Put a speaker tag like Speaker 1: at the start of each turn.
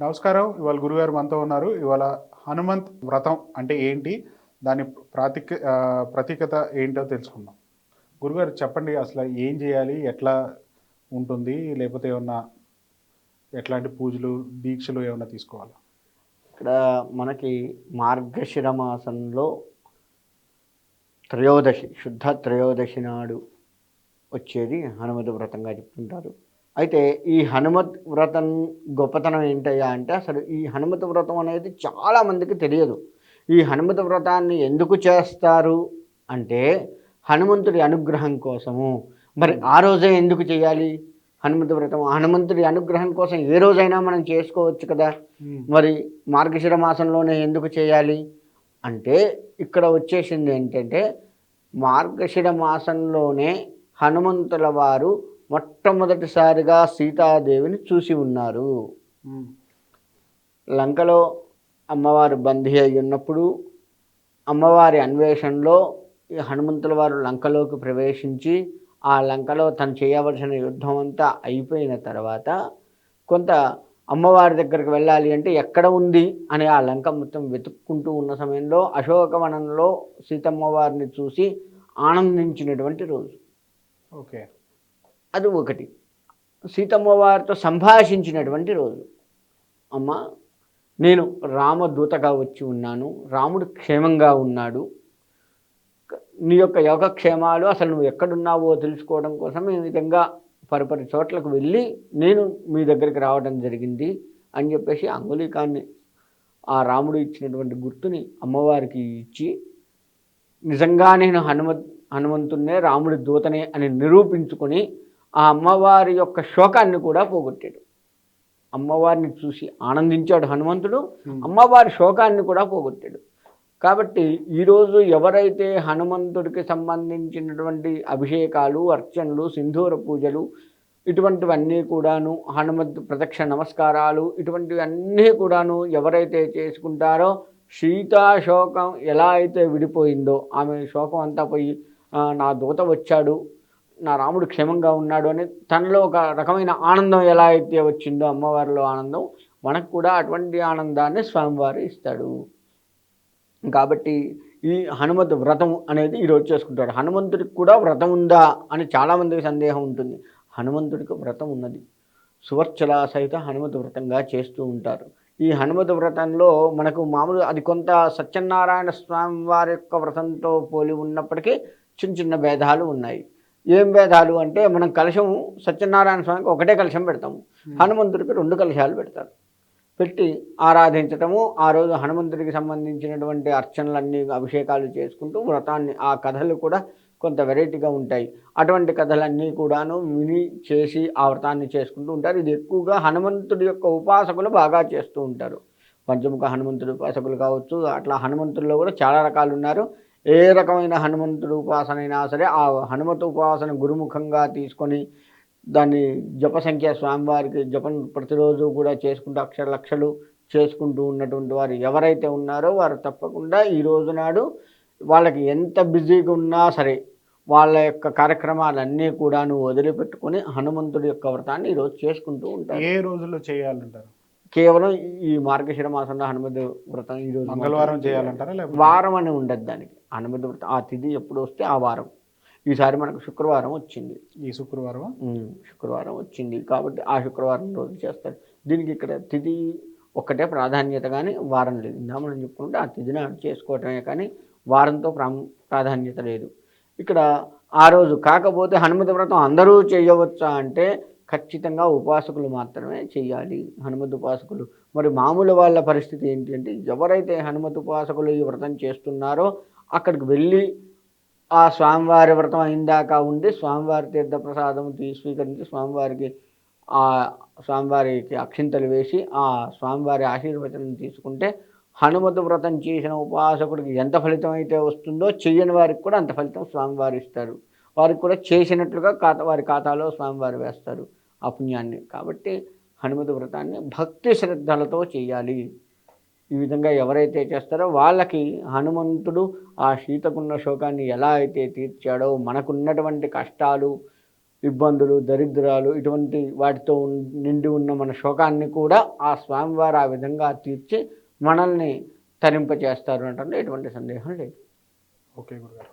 Speaker 1: నమస్కారం. ఇవాళ గురుగారు మనతో ఉన్నారు. ఇవాళ హనుమంత్ వ్రతం అంటే ఏంటి? దాని ప్రతీకత ఏంటో తెలుసుకుందాం. గురుగారు చెప్పండి అసల ఏం చేయాలి? ఎట్లా ఉంటుంది? లేకపోతే ఏమన్నా ఎట్లాంటి పూజలు, దీక్షలు ఏమన్నా తీసుకోవాలా?
Speaker 2: ఇక్కడ మనకి మార్గశిర మాసంలో త్రయోదశి, శుద్ధ త్రయోదశి నాడు వచ్చేది హనుమత్ వ్రతంగా చెప్తుంటారు. అయితే ఈ హనుమత్ వ్రతం గొప్పతనం ఏంటయ్యా అంటే, అసలు ఈ హనుమత్ వ్రతం అనేది చాలామందికి తెలియదు. ఈ హనుమత్ వ్రతాన్ని ఎందుకు చేస్తారు అంటే, హనుమంతుడి అనుగ్రహం కోసము. మరి ఆ రోజే ఎందుకు చేయాలి హనుమత్ వ్రతం? హనుమంతుడి అనుగ్రహం కోసం ఏ రోజైనా మనం చేసుకోవచ్చు కదా. మరి మార్గశిర మాసంలోనే ఎందుకు చేయాలి అంటే, ఇక్కడ వచ్చేసింది ఏంటంటే, మార్గశిర మాసంలోనే హనుమంతుల వారు మొట్టమొదటిసారిగా సీతాదేవిని చూసి ఉన్నారు. లంకలో అమ్మవారు బందీ అయి ఉన్నప్పుడు అమ్మవారి అన్వేషణలో ఈ హనుమంతుల వారు లంకలోకి ప్రవేశించి ఆ లంకలో తను చేయవలసిన యుద్ధం అంతా అయిపోయిన తర్వాత కొంత అమ్మవారి దగ్గరికి వెళ్ళాలి అంటే ఎక్కడ ఉంది అని ఆ లంక మొత్తం వెతుక్కుంటూ ఉన్న సమయంలో అశోకవనంలో సీతమ్మ వారిని చూసి ఆనందించినటువంటి రోజు.
Speaker 1: ఓకే.
Speaker 2: అది ఒకటి. సీతమ్మ వారితో సంభాషించినటువంటి రోజు. అమ్మ, నేను రామదూతగా వచ్చి ఉన్నాను, రాముడు క్షేమంగా ఉన్నాడు, నీ యొక్క యోగక్షేమాలు అసలు నువ్వు ఎక్కడున్నావో తెలుసుకోవడం కోసం ఈ విధంగా పరిపరి చోట్లకు వెళ్ళి నేను మీ దగ్గరికి రావడం జరిగింది అని చెప్పేసి అంగుళీకాన్ని ఆ రాముడు ఇచ్చినటువంటి గుర్తుని అమ్మవారికి ఇచ్చి, నిజంగా నేను హనుమంతున్నే, రాముడి దూతనే అని నిరూపించుకొని ఆ అమ్మవారి యొక్క శోకాన్ని కూడా పోగొట్టాడు. అమ్మవారిని చూసి ఆనందించాడు హనుమంతుడు, అమ్మవారి శోకాన్ని కూడా పోగొట్టాడు. కాబట్టి ఈరోజు ఎవరైతే హనుమంతుడికి సంబంధించినటువంటి అభిషేకాలు, అర్చనలు, సింధూర పూజలు ఇటువంటివన్నీ కూడాను, హనుమత్ ప్రదక్షిణ నమస్కారాలు ఇటువంటివన్నీ కూడాను ఎవరైతే చేసుకుంటారో సీతా శోకం ఎలా అయితే విడిపోయిందో, ఆమె శోకం అంతా పోయి నా దూత వచ్చాడు, నా రాముడు క్షేమంగా ఉన్నాడు అని తనలో ఒక రకమైన ఆనందం ఎలా అయితే వచ్చిందో, అమ్మవారిలో ఆనందం, మనకు కూడా అటువంటి ఆనందాన్ని స్వామివారు ఇస్తాడు. కాబట్టి ఈ హనుమత్ వ్రతం అనేది ఈరోజు చేసుకుంటాడు. హనుమంతుడికి కూడా వ్రతం ఉందా అని చాలామందికి సందేహం ఉంటుంది. హనుమంతుడికి వ్రతం ఉన్నది. సువర్చల సహిత హనుమత్ వ్రతంగా చేస్తూ ఉంటారు. ఈ హనుమత్ వ్రతంలో మనకు మామూలు అది కొంత సత్యనారాయణ స్వామి వారి యొక్క వ్రతంతో పోలి ఉన్నప్పటికీ చిన్న చిన్న భేదాలు ఉన్నాయి. ఏం భేదాలు అంటే, మనం కలశం సత్యనారాయణ స్వామికి ఒకటే కలశం పెడతాము, హనుమంతుడికి 2 కలశాలు పెడతారు. పెట్టి ఆరాధించటము, ఆ రోజు హనుమంతుడికి సంబంధించినటువంటి అర్చనలన్నీ, అభిషేకాలు చేసుకుంటూ వ్రతాన్ని, ఆ కథలు కూడా కొంత వెరైటీగా ఉంటాయి. అటువంటి కథలన్నీ కూడాను విని చేసి ఆ వ్రతాన్ని చేసుకుంటూ ఉంటారు. ఇది ఎక్కువగా హనుమంతుడి యొక్క ఉపాసకులు బాగా చేస్తూ ఉంటారు. పంచముఖ హనుమంతుడి ఉపాసకులు కావచ్చు, అట్లా హనుమంతుల్లో కూడా చాలా రకాలు ఉన్నారు. ఏ రకమైన హనుమంతుడి ఉపాసన అయినా సరే ఆ హనుమతు ఉపాసన గురుముఖంగా తీసుకొని దాన్ని జప సంఖ్య స్వామివారికి జపం ప్రతిరోజు కూడా చేసుకుంటూ అక్షర లక్షలు చేసుకుంటూ ఉన్నటువంటి వారు ఎవరైతే ఉన్నారో వారు తప్పకుండా ఈ రోజు నాడు వాళ్ళకి ఎంత బిజీగా ఉన్నా సరే వాళ్ళ యొక్క కార్యక్రమాలన్నీ కూడాను వదిలిపెట్టుకొని హనుమంతుడి యొక్క వ్రతాన్ని ఈరోజు చేసుకుంటూ ఉంటారు.
Speaker 1: ఏ రోజుల్లో చేయాలంటారు?
Speaker 2: కేవలం ఈ మార్గశిర మాసంలో హనుమతి వ్రతం ఈరోజు
Speaker 1: మంగళవారం చేయాలంటారా?
Speaker 2: వారం అని ఉండదు దానికి. హనుమతి వ్రతం ఆ తిథి ఎప్పుడు వస్తే ఆ వారం. ఈసారి మనకు శుక్రవారం వచ్చింది.
Speaker 1: ఈ శుక్రవారం
Speaker 2: శుక్రవారం వచ్చింది కాబట్టి ఆ శుక్రవారం రోజు చేస్తారు. దీనికి ఇక్కడ తిథి ఒక్కటే ప్రాధాన్యత, కానీ వారం లేదు. ఇందా మనం చెప్పుకుంటే ఆ తిథి నాడు చేసుకోవటమే కానీ వారంతో ప్రాధాన్యత లేదు ఇక్కడ ఆ రోజు. కాకపోతే హనుమతి వ్రతం అందరూ చేయవచ్చా అంటే ఖచ్చితంగా ఉపాసకులు మాత్రమే చేయాలి, హనుమత్ ఉపాసకులు. మరి మామూలు వాళ్ళ పరిస్థితి ఏంటి అంటే, ఎవరైతే హనుమత్ ఉపాసకులు ఈ వ్రతం చేస్తున్నారో అక్కడికి వెళ్ళి ఆ స్వామివారి వ్రతం అయిందాక ఉండి స్వామివారి తీర్థప్రసాదం స్వీకరించి స్వామివారికి అక్షింతలు వేసి ఆ స్వామివారి ఆశీర్వచనం తీసుకుంటే హనుమత్ వ్రతం చేసిన ఉపాసకుడికి ఎంత ఫలితం అయితే వస్తుందో చెయ్యని వారికి కూడా అంత ఫలితం స్వామివారు ఇస్తారు. వారికి కూడా చేసినట్లుగా వారి ఖాతాలో స్వామివారు వేస్తారు ఆ పుణ్యాన్ని. కాబట్టి హనుమత్ వ్రతాన్ని భక్తి శ్రద్ధలతో చేయాలి. ఈ విధంగా ఎవరైతే చేస్తారో వాళ్ళకి హనుమంతుడు ఆ సీతకున్న శోకాన్ని ఎలా అయితే తీర్చాడో, మనకున్నటువంటి కష్టాలు ఇబ్బందులు, దరిద్రాలు ఇటువంటి వాటితో నిండి ఉన్న మన శోకాన్ని కూడా ఆ స్వామివారు ఆ విధంగా తీర్చి మనల్ని తరింపచేస్తారు అంటే ఎటువంటి సందేహం లేదు.
Speaker 1: ఓకే గురుగారు.